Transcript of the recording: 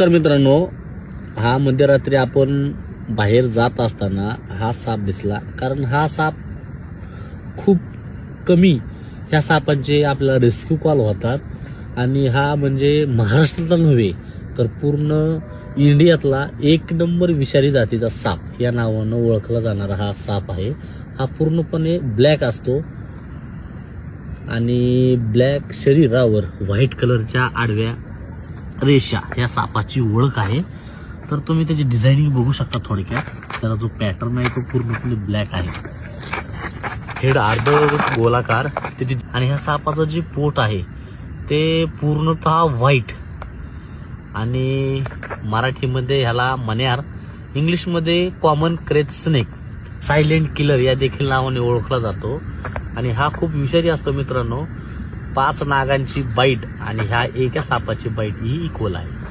नमस्कार मित्रांनो, हा मध्यरात्री आपण बाहेर जात असताना हा साप दिसला. कारण हा साप खूप कमी ह्या सापांचे आपल्याला रेस्क्यू कॉल होतात आणि हा म्हणजे महाराष्ट्रातला नव्हे तर पूर्ण इंडियातला एक नंबर विषारी जातीचा साप या नावानं ओळखला जाणारा हा साप आहे. हा पूर्णपणे ब्लॅक असतो आणि ब्लॅक शरीरावर व्हाईट कलरच्या आडव्या रेषा या सापाची ओळख आहे. तर तुम्ही त्याची डिझायनिंग बघू शकता. थोडक्यात त्याला जो पॅटर्न आहे तो पूर्णपणे ब्लॅक आहे. हेड अर्ध गोलाकार त्याची आणि ह्या सापाचं जे पोट आहे ते पूर्णतः व्हाईट आणि मराठीमध्ये ह्याला मण्यार, इंग्लिशमध्ये common creche snake, silent killer या देखील नावाने ओळखला जातो. आणि हा खूप विषारी असतो मित्रांनो. 5 नागांची बाईट आणि ह्या एका सापाची बाईट ही इक्वल आहे.